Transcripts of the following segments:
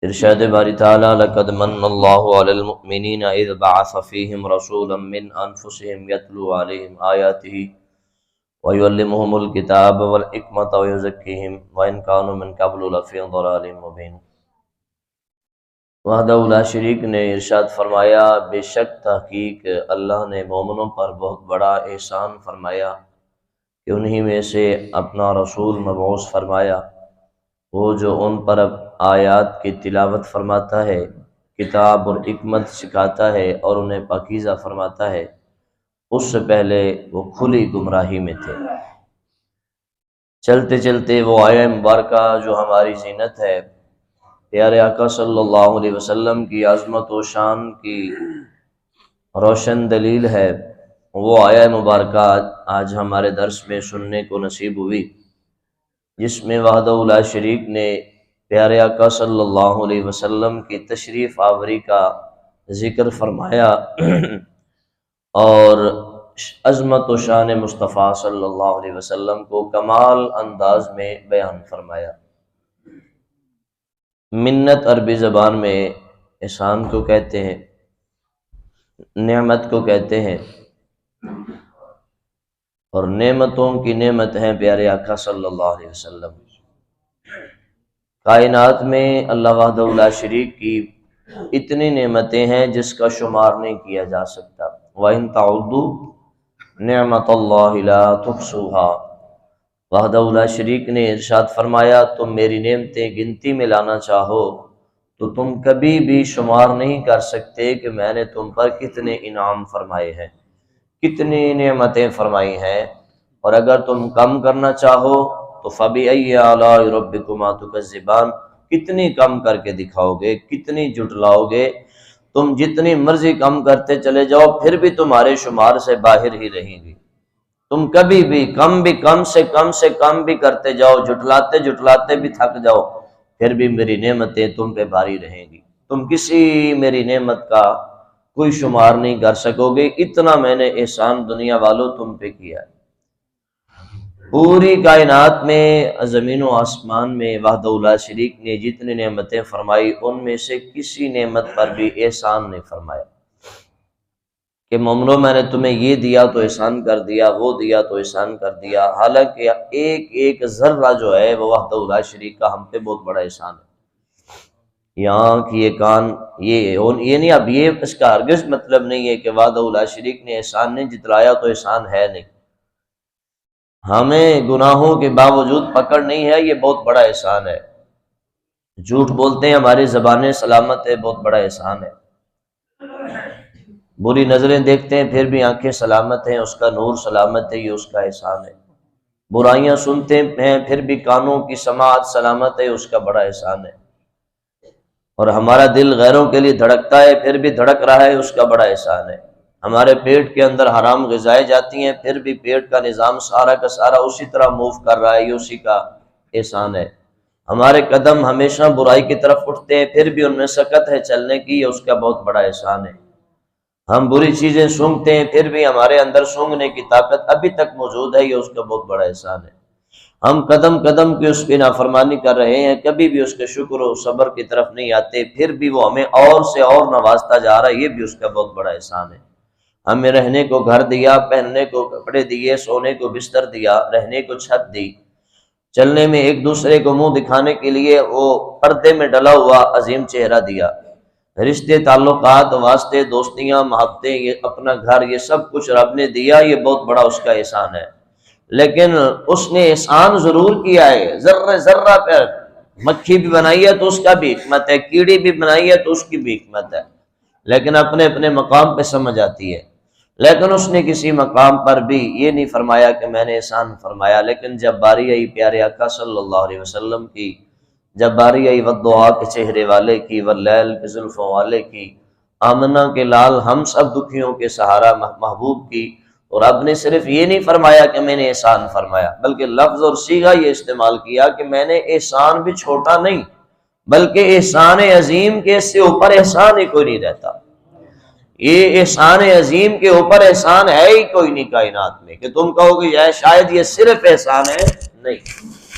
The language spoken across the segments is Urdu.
ارشاد باری تعالی لقد من اللہ علی المؤمنین اذ بعث فیہم رسولا من انفسہم یتلو علیہم آیاتہ ویعلمہم الکتاب والحکمۃ ویزکیہم وان کانوا من قبل لفی ضلال مبین۔ وحدہ لا شریک نے ارشاد فرمایا، بے شک تحقیق اللہ نے مومنوں پر بہت بڑا احسان فرمایا کہ انہی میں سے اپنا رسول مبعوث فرمایا، وہ جو ان پر آیات کی تلاوت فرماتا ہے، کتاب اور حکمت سکھاتا ہے اور انہیں پاکیزہ فرماتا ہے۔ اس سے پہلے وہ کھلی گمراہی میں تھے۔ چلتے چلتے وہ آیہ مبارکہ جو ہماری زینت ہے، پیارے آقا صلی اللہ علیہ وسلم کی عظمت و شان کی روشن دلیل ہے، وہ آیہ مبارکہ آج ہمارے درس میں سننے کو نصیب ہوئی، جس میں وحدہ لا شریک نے پیارے آقا صلی اللہ علیہ وسلم کی تشریف آوری کا ذکر فرمایا اور عظمت و شان مصطفیٰ صلی اللہ علیہ وسلم کو کمال انداز میں بیان فرمایا۔ منت عربی زبان میں احسان کو کہتے ہیں، نعمت کو کہتے ہیں، اور نعمتوں کی نعمت ہیں پیارے آقا صلی اللہ علیہ وسلم۔ کائنات میں اللہ وحدہ لا شریک کی اتنی نعمتیں ہیں جس کا شمار نہیں کیا جا سکتا۔ وَإِن تَعُدُّوا نِعْمَتَ اللَّهِ لَا تُحْصُوهَا۔ وحدہ لا شریک نے ارشاد فرمایا، تم میری نعمتیں گنتی میں لانا چاہو تو تم کبھی بھی شمار نہیں کر سکتے کہ میں نے تم پر کتنے انعام فرمائے ہیں، کتنی نعمتیں فرمائی ہیں، اور اگر تم کم کرنا چاہو تو فَبِأَيِّ آلَاءِ رَبِّكُمَا تُكَذِّبَانِ، کتنی کم کر کے دکھاؤ گے، کتنی جھٹلاؤ گے۔ تم جتنی مرضی کم کرتے چلے جاؤ پھر بھی تمہارے شمار سے باہر ہی رہیں گی۔ تم کبھی بھی کم سے کم بھی کرتے جاؤ، جھٹلاتے جھٹلاتے بھی تھک جاؤ، پھر بھی میری نعمتیں تم پہ بھاری رہیں گی، تم کسی میری نعمت کا کوئی شمار نہیں کر سکو گے، اتنا میں نے احسان دنیا والوں تم پہ کیا ہے۔ پوری کائنات میں زمین و آسمان میں وحدہ لا شریک نے جتنی نعمتیں فرمائی ان میں سے کسی نعمت پر بھی احسان نہیں فرمایا کہ مومنو میں نے تمہیں یہ دیا تو احسان کر دیا، وہ دیا تو احسان کر دیا، حالانکہ ایک ایک ذرہ جو ہے وہ وحدہ لا شریک کا ہم پہ بہت بڑا احسان ہے۔ یہ آنکھ، یہ کان، یہ نہیں، اب یہ اس کا ہرگز مطلب نہیں ہے کہ وحدہ لا شریک نے احسان نہیں جتلایا تو احسان ہے نہیں۔ ہمیں گناہوں کے باوجود پکڑ نہیں ہے، یہ بہت بڑا احسان ہے۔ جھوٹ بولتے ہیں ہماری زبانیں سلامت ہے، بہت بڑا احسان ہے۔ بری نظریں دیکھتے ہیں پھر بھی آنکھیں سلامت ہیں، اس کا نور سلامت ہے، یہ اس کا احسان ہے۔ برائیاں سنتے ہیں پھر بھی کانوں کی سماعت سلامت ہے، اس کا بڑا احسان ہے۔ اور ہمارا دل غیروں کے لیے دھڑکتا ہے پھر بھی دھڑک رہا ہے، اس کا بڑا احسان ہے۔ ہمارے پیٹ کے اندر حرام غذائیں جاتی ہیں پھر بھی پیٹ کا نظام سارا کا سارا اسی طرح موو کر رہا ہے، یہ اسی کا احسان ہے۔ ہمارے قدم ہمیشہ برائی کی طرف اٹھتے ہیں پھر بھی ان میں سکت ہے چلنے کی، یہ اس کا بہت بڑا احسان ہے۔ ہم بری چیزیں سونگھتے ہیں پھر بھی ہمارے اندر سونگھنے کی طاقت ابھی تک موجود ہے، یہ اس کا بہت بڑا احسان ہے۔ ہم قدم قدم کی اس کی نافرمانی کر رہے ہیں، کبھی بھی اس کے شکر و صبر کی طرف نہیں آتے، پھر بھی وہ ہمیں اور سے اور نوازتا جا رہا ہے، یہ بھی اس کا بہت بڑا احسان ہے۔ ہمیں رہنے کو گھر دیا، پہننے کو کپڑے دیے، سونے کو بستر دیا، رہنے کو چھت دی، چلنے میں ایک دوسرے کو منہ دکھانے کے لیے وہ پردے میں ڈلا ہوا عظیم چہرہ دیا، رشتے تعلقات واسطے دوستیاں محبتیں، یہ اپنا گھر، یہ سب کچھ رب نے دیا، یہ بہت بڑا اس کا احسان ہے۔ لیکن اس نے احسان ضرور کیا ہے، ذرہ ذرہ پہ مکھی بھی بنائی ہے تو اس کا بھی حکمت ہے، کیڑی بھی بنائی ہے تو اس کی بھی حکمت ہے، لیکن اپنے اپنے مقام پہ سمجھ آتی ہے۔ لیکن اس نے کسی مقام پر بھی یہ نہیں فرمایا کہ میں نے احسان فرمایا۔ لیکن جب باری آئی پیارے آقا صلی اللہ علیہ وسلم کی، جب باری آئی والضحیٰ کے چہرے والے کی، واللیل کے زلفوں والے کی، آمنہ کے لال ہم سب دکھیوں کے سہارا محبوب کی، اور رب نے صرف یہ نہیں فرمایا کہ میں نے احسان فرمایا، بلکہ لفظ اور صیغہ یہ استعمال کیا کہ میں نے احسان بھی چھوٹا نہیں بلکہ احسان عظیم کے اس سے اوپر احسان ہی کوئی نہیں رہتا۔ یہ احسان عظیم کے اوپر احسان ہے ہی کوئی نہیں کائنات میں کہ تم کہو کہ شاید یہ صرف احسان ہے، نہیں،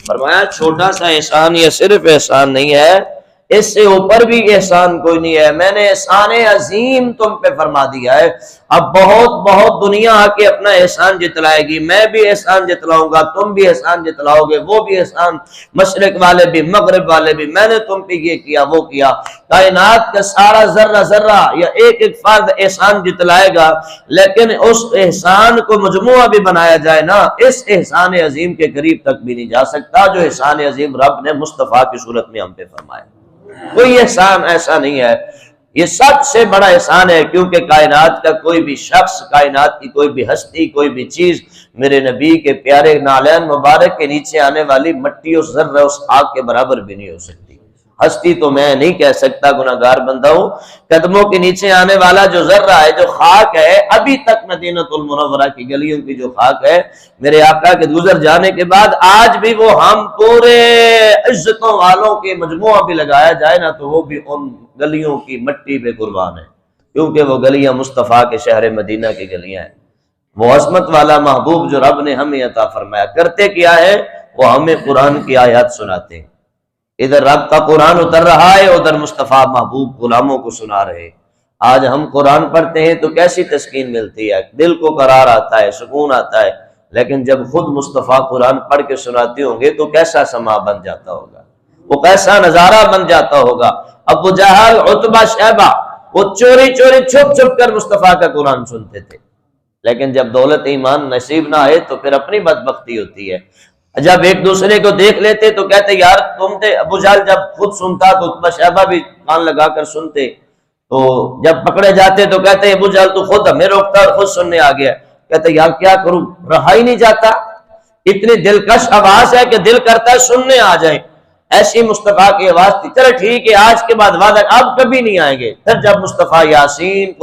فرمایا چھوٹا سا احسان یہ صرف احسان نہیں ہے، اس سے اوپر بھی احسان کوئی نہیں ہے. میں نے احسان عظیم تم پہ فرما دیا ہے. اب بہت دنیا آ کے اپنا احسان جتلائے گی، میں بھی احسان جتلاؤں گا، تم بھی احسان جتلاؤ گے، وہ بھی احسان، مشرق والے بھی مغرب والے بھی، میں نے تم پہ یہ کیا وہ کیا. کائنات کا سارا ذرہ ذرہ یا ایک ایک فرد احسان جتلائے گا، لیکن اس احسان کو مجموعہ بھی بنایا جائے نا، اس احسان عظیم کے قریب تک بھی نہیں جا سکتا جو احسان عظیم رب نے مصطفیٰ کی صورت میں ہم پہ فرمایا. کوئی احسان ایسا نہیں ہے، یہ سب سے بڑا احسان ہے، کیونکہ کائنات کا کوئی بھی شخص، کائنات کی کوئی بھی ہستی، کوئی بھی چیز میرے نبی کے پیارے نالین مبارک کے نیچے آنے والی مٹی اور ذرہ اس خاک کے برابر بھی نہیں ہو سکتی. ہستی تو میں نہیں کہہ سکتا، گناہگار بندہ ہوں. قدموں کے نیچے آنے والا جو ذرہ ہے، جو خاک ہے، ابھی تک مدینۃ المنورہ کی گلیوں کی جو خاک ہے میرے آقا کے گزر جانے کے بعد، آج بھی وہ ہم پورے عزتوں والوں کے مجموعہ بھی لگایا جائے نا تو وہ بھی ان گلیوں کی مٹی پہ قربان ہے، کیونکہ وہ گلیاں مصطفیٰ کے شہر مدینہ کی گلیاں ہیں. وہ عظمت والا محبوب جو رب نے ہمیں عطا فرمایا، کرتے کیا ہے؟ وہ ہمیں قرآن کی آیات سناتے ہیں. ادھر رب کا قرآن اتر رہا ہے، ادھر مصطفیٰ محبوب غلاموں کو سنا رہے. آج ہم قرآن پڑھتے ہیں تو کیسی تسکین ملتی ہے، دل کو قرار آتا ہے، سکون آتا ہے. لیکن جب خود مصطفیٰ قرآن پڑھ کے سناتے ہوں گے تو کیسا سما بن جاتا ہوگا، وہ کیسا نظارہ بن جاتا ہوگا. ابو جہل، عتبہ، شیبہ، وہ چوری چوری چھپ چھپ کر مصطفیٰ کا قرآن سنتے تھے. لیکن جب دولت ایمان نصیب نہ آئے تو پھر اپنی بدبختی ہوتی ہے. جب ایک دوسرے کو دیکھ لیتے تو کہتے یار تم تھے. ابو جہل جب خود سنتا تو عتبہ شیبہ بھی کان لگا کر سنتے. تو جب پکڑے جاتے تو کہتے ابو جہل تو خود ہمیں روکتا اور خود سننے آ گیا. کہتے یار کیا کروں، رہا ہی نہیں جاتا. اتنی دلکش آواز ہے کہ دل کرتا ہے سننے آ جائیں. ایسی مصطفیٰ کی آواز تھی. چلو ٹھیک ہے، آج کے بعد وعدہ اب کبھی نہیں آئیں گے. پھر جب مصطفیٰ یاسین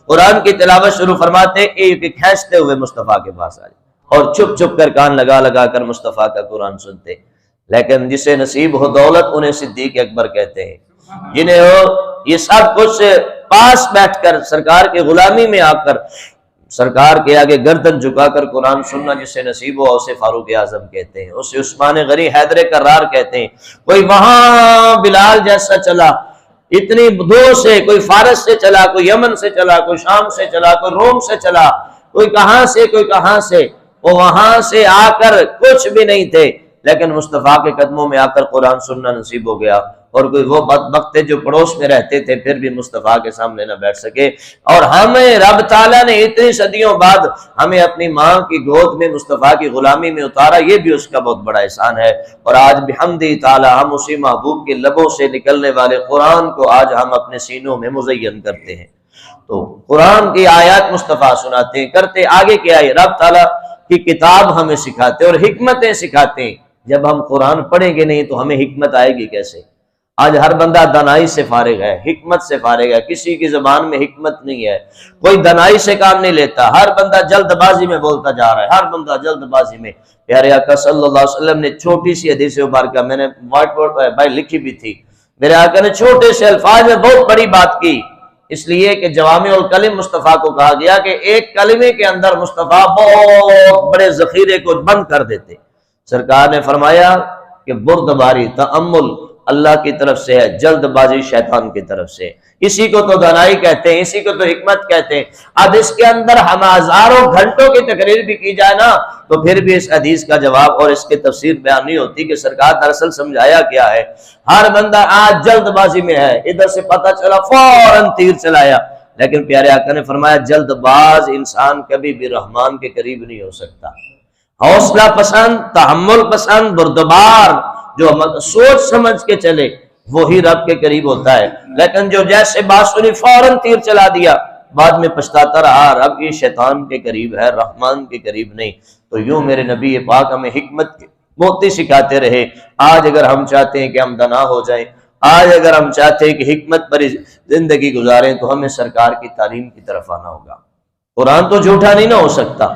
قرآن کی تلاوت شروع فرماتے، ایک کھینچتے ہوئے مصطفیٰ کے پاس آ جائے اور چھپ چھپ کر کان لگا لگا کر مصطفیٰ کا قرآن سنتے. لیکن جسے نصیب ہو دولت انہیں صدیق اکبر کہتے ہیں، جنہیں ہو یہ سب کچھ پاس بیٹھ کر سرکار کے غلامی میں آ کر سرکار کے آگے گردن جھکا کر قرآن سننا جسے نصیب ہو اسے فاروق اعظم کہتے ہیں، اسے عثمان غنی، حیدر کرار کہتے ہیں. کوئی وہاں بلال جیسا چلا اتنی دور سے، کوئی فارس سے چلا، کوئی یمن سے چلا، کوئی شام سے چلا، کوئی روم سے چلا، کوئی کہاں سے کوئی کہاں سے. وہ وہاں سے آ کر کچھ بھی نہیں تھے، لیکن مصطفیٰ کے قدموں میں آ کر قرآن سننا نصیب ہو گیا. اور کوئی وہ بدبخت جو پڑوس میں رہتے تھے پھر بھی مصطفیٰ کے سامنے نہ بیٹھ سکے. اور ہمیں رب تعالیٰ نے اتنی صدیوں بعد ہمیں اپنی ماں کی گود میں مصطفیٰ کی غلامی میں اتارا، یہ بھی اس کا بہت بڑا احسان ہے. اور آج بحمدہ تعالیٰ ہم اسی محبوب کے لبوں سے نکلنے والے قرآن کو آج ہم اپنے سینوں میں مزین کرتے ہیں. تو قرآن کی آیات مصطفیٰ سناتے ہیں، کرتے آگے کیا ہے؟ رب تعالیٰ کی کتاب ہمیں سکھاتے اور حکمتیں سکھاتے ہیں. جب ہم قرآن پڑھیں گے نہیں تو ہمیں حکمت آئے گی کیسے؟ آج ہر بندہ دانائی سے فارغ ہے، حکمت سے فارغ ہے. کسی کی زبان میں حکمت نہیں ہے، کوئی دانائی سے کام نہیں لیتا. ہر بندہ جلد بازی میں بولتا جا رہا ہے، ہر بندہ جلد بازی میں. پیارے آقا صلی اللہ علیہ وسلم نے چھوٹی سی حدیث مبارکہ میں نے وائٹ بورڈ پر لکھی بھی تھی. میرے آقا نے چھوٹے سے الفاظ میں بہت بڑی بات کی، اس لیے کہ جوامع الکلم مصطفیٰ کو کہا گیا کہ ایک کلمے کے اندر مصطفیٰ بہت بڑے ذخیرے کو بند کر دیتے. سرکار نے فرمایا کہ بردباری، تأمل اللہ کی طرف سے ہے، جلد بازی شیطان کی طرف سے. اسی کو تو دانائی کہتے ہیں، اسی کو تو حکمت کہتے ہیں. اب اس کے اندر ہم ہزاروں گھنٹوں کی تقریر بھی کی جائے نا تو پھر بھی اس حدیث کا جواب اور اس کی تفسیر بیان نہیں ہوتی کہ سرکار دراصل سمجھایا کیا ہے. ہر بندہ آج جلد بازی میں ہے، ادھر سے پتہ چلا فوراً تیر چلایا. لیکن پیارے آقا نے فرمایا جلد باز انسان کبھی بھی رحمان کے قریب نہیں ہو سکتا. حوصلہ پسند، تحمل پسند، بردبار، جو سوچ سمجھ کے چلے وہی رب کے قریب ہوتا ہے. لیکن جو جیسے بات سنی فوراً تیر چلا دیا، بعد میں پچھتاتا رہا، رب یہ شیطان کے قریب ہے، رحمان کے قریب نہیں. تو یوں میرے نبی پاک ہمیں حکمت کی موتی سکھاتے رہے. آج اگر ہم چاہتے ہیں کہ ہم دنا ہو جائیں، آج اگر ہم چاہتے ہیں کہ حکمت پر زندگی گزاریں تو ہمیں سرکار کی تعلیم کی طرف آنا ہوگا. قرآن تو جھوٹا نہیں نہ ہو سکتا،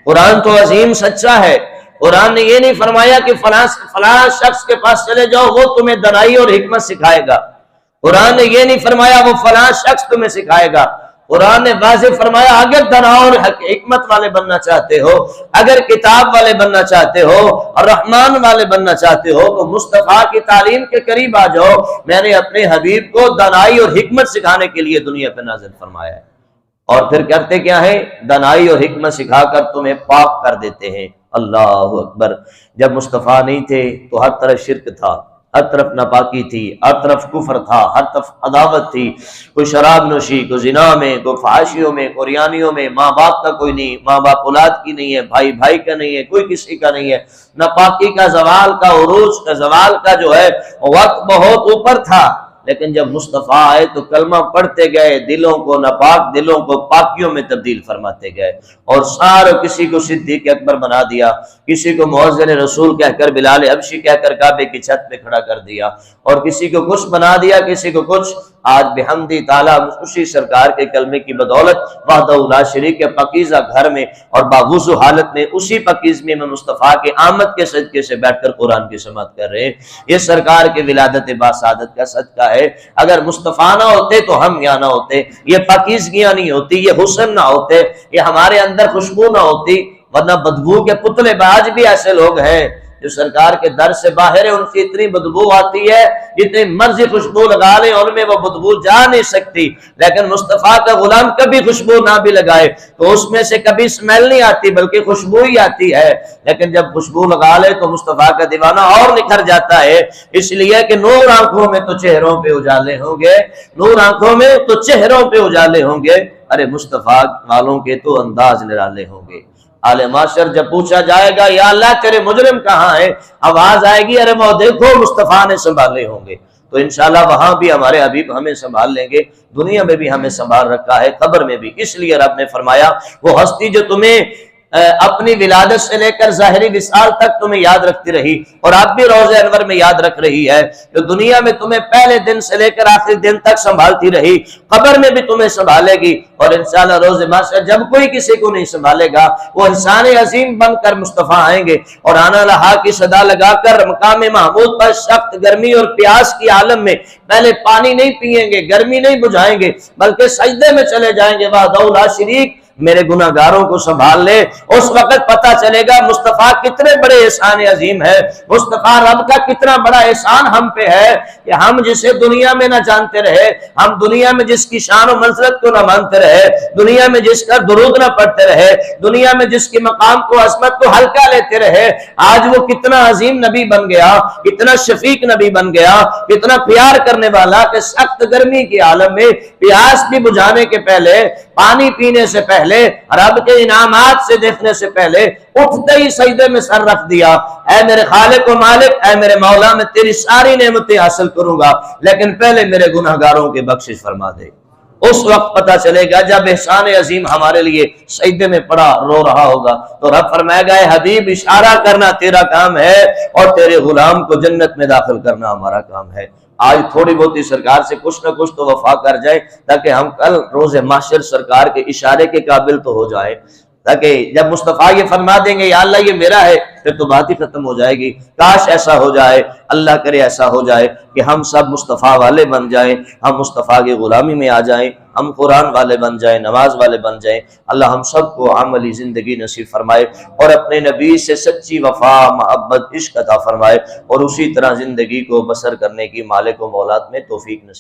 قرآن تو عظیم سچا ہے. قرآن نے یہ نہیں فرمایا کہ فلاں شخص کے پاس چلے جاؤ وہ تمہیں دنائی اور حکمت سکھائے گا. قرآن نے یہ نہیں فرمایا وہ فلاں شخص تمہیں سکھائے گا. قرآن نے واضح فرمایا اگر دنا اور حکمت والے بننا چاہتے ہو، اگر کتاب والے بننا چاہتے ہو اور رحمان والے بننا چاہتے ہو تو مصطفیٰ کی تعلیم کے قریب آ جاؤ۔ میں نے اپنے حبیب کو دنائی اور حکمت سکھانے کے لیے دنیا پہ نازل فرمایا ہے، اور پھر کرتے کیا ہے؟ دنائی اور حکمت سکھا کر تمہیں پاک کر دیتے ہیں۔ اللہ اکبر۔ جب مصطفیٰ نہیں تھے تو ہر طرف شرک تھا، ہر طرف ناپاکی تھی، ہر طرف کفر تھا، ہر طرف عداوت تھی، کوئی شراب نوشی، کوئی زنا میں، کوئی فحاشیوں میں، کوئی ریانیوں میں، ماں باپ کا کوئی نہیں، ماں باپ اولاد کی نہیں ہے، بھائی بھائی کا نہیں ہے، کوئی کسی کا نہیں ہے۔ ناپاکی کا زوال کا، عروج کا زوال کا جو ہے وقت بہت اوپر تھا، لیکن جب مصطفیٰ آئے تو کلمہ پڑھتے گئے، دلوں کو، ناپاک دلوں کو پاکیوں میں تبدیل فرماتے گئے، اور سارے کسی کو صدیق اکبر بنا دیا، کسی کو مؤذن رسول کہہ کر، بلال حبشی کہہ کر کعبے کی چھت پہ کھڑا کر دیا، اور کسی کو کچھ بنا دیا، کسی کو کچھ۔ آج بحمدی تعالیٰ اسی سرکار کے کلمے کی بدولت وحدہ لا شریک کے پاکیزہ گھر میں اور باوضو حالت میں اسی پاکیزگی میں مصطفیٰ کے آمد کے صدقے سے بیٹھ کر قرآن کی سماعت کر رہے ہیں۔ یہ سرکار کے ولادت باسعادت کا صدقہ ہے۔ اگر مصطفیٰ نہ ہوتے تو ہم یہاں نہ ہوتے، یہ پاکیزگیاں نہیں ہوتی، یہ حسن نہ ہوتے، یہ ہمارے اندر خوشبو نہ ہوتی، ورنہ بدبو کے پتلے باز بھی ایسے لوگ ہیں جو سرکار کے در سے باہر ہے، ان کی اتنی بدبو آتی ہے، جتنی مرضی خوشبو لگا لیں ان میں وہ بدبو جا نہیں سکتی، لیکن مصطفیٰ کا غلام کبھی خوشبو نہ بھی لگائے تو اس میں سے کبھی اسمیل نہیں آتی بلکہ خوشبو ہی آتی ہے، لیکن جب خوشبو لگا لے تو مصطفیٰ کا دیوانہ اور نکھر جاتا ہے۔ اس لیے کہ نور آنکھوں میں تو چہروں پہ اجالے ہوں گے، نور آنکھوں میں تو چہروں پہ اجالے ہوں گے، ارے مصطفیٰ والوں کے تو انداز نرالے ہوں گے۔ عالِ محشر جب پوچھا جائے گا یا اللہ تیرے مجرم کہاں ہے، آواز آئے گی ارے وہ دیکھو مصطفیٰ نے سنبھالے ہوں گے، تو انشاءاللہ وہاں بھی ہمارے حبیب ہمیں سنبھال لیں گے، دنیا میں بھی ہمیں سنبھال رکھا ہے، قبر میں بھی۔ اس لیے رب نے فرمایا وہ ہستی جو تمہیں اپنی ولادت سے لے کر ظاہری وصال تک تمہیں یاد رکھتی رہی اور اب بھی روضہ انور میں یاد رکھ رہی ہے، جو دنیا میں تمہیں پہلے دن سے لے کر آخری دن تک سنبھالتی رہی، قبر میں بھی تمہیں سنبھالے گی، اور انشاءاللہ روز محشر جب کوئی کسی کو نہیں سنبھالے گا وہ احسان عظیم بن کر مصطفیٰ آئیں گے، اور آنا لہا کی صدا لگا کر مقام محمود پر سخت گرمی اور پیاس کی عالم میں پہلے پانی نہیں پئیں گے، گرمی نہیں بجھائیں گے، بلکہ سجدے میں چلے جائیں گے، وحدہ لا شریک میرے گناہ گاروں کو سنبھال لے۔ اس وقت پتہ چلے گا مصطفیٰ کتنے بڑے احسان عظیم ہے، مصطفیٰ رب کا کتنا بڑا احسان ہم پہ ہے کہ ہم جسے دنیا میں نہ جانتے رہے، ہم دنیا میں جس کی شان و منزلت کو نہ مانتے رہے، دنیا میں جس کا درود نہ پڑھتے رہے، دنیا میں جس کے مقام کو عظمت کو ہلکا لیتے رہے، آج وہ کتنا عظیم نبی بن گیا، کتنا شفیق نبی بن گیا، کتنا پیار کرنے والا کہ سخت گرمی کے عالم میں پیاس بھی بجھانے کے پہلے، پانی پینے سے پہلے، رب کے انعامات سے دیکھنے سے پہلے اٹھتے ہی سجدے میں سر رکھ دیا، اے میرے خالق و مالک، اے میرے مولا، میں تیری ساری نعمتیں حاصل کروں گا لیکن پہلے میرے گناہگاروں کی بخشش فرما دے۔ اس وقت پتہ چلے گا جب احسان عظیم ہمارے لیے سجدے میں پڑا رو رہا ہوگا تو رب فرمائے گا اے حبیب اشارہ کرنا تیرا کام ہے اور تیرے غلام کو جنت میں داخل کرنا ہمارا کام ہے۔ آج تھوڑی بہت ہی سرکار سے کچھ نہ کچھ تو وفا کر جائے تاکہ ہم کل روز محشر سرکار کے اشارے کے قابل تو ہو جائے، تاکہ جب مصطفیٰ یہ فرما دیں گے یا اللہ یہ میرا ہے پھر تو بات ہی ختم ہو جائے گی۔ کاش ایسا ہو جائے، اللہ کرے ایسا ہو جائے کہ ہم سب مصطفیٰ والے بن جائیں، ہم مصطفیٰ کی غلامی میں آ جائیں، ہم قرآن والے بن جائیں، نماز والے بن جائیں۔ اللہ ہم سب کو عملی زندگی نصیب فرمائے اور اپنے نبی سے سچی وفا، محبت، عشق عطا فرمائے اور اسی طرح زندگی کو بسر کرنے کی مالک و مولات میں توفیق نصیب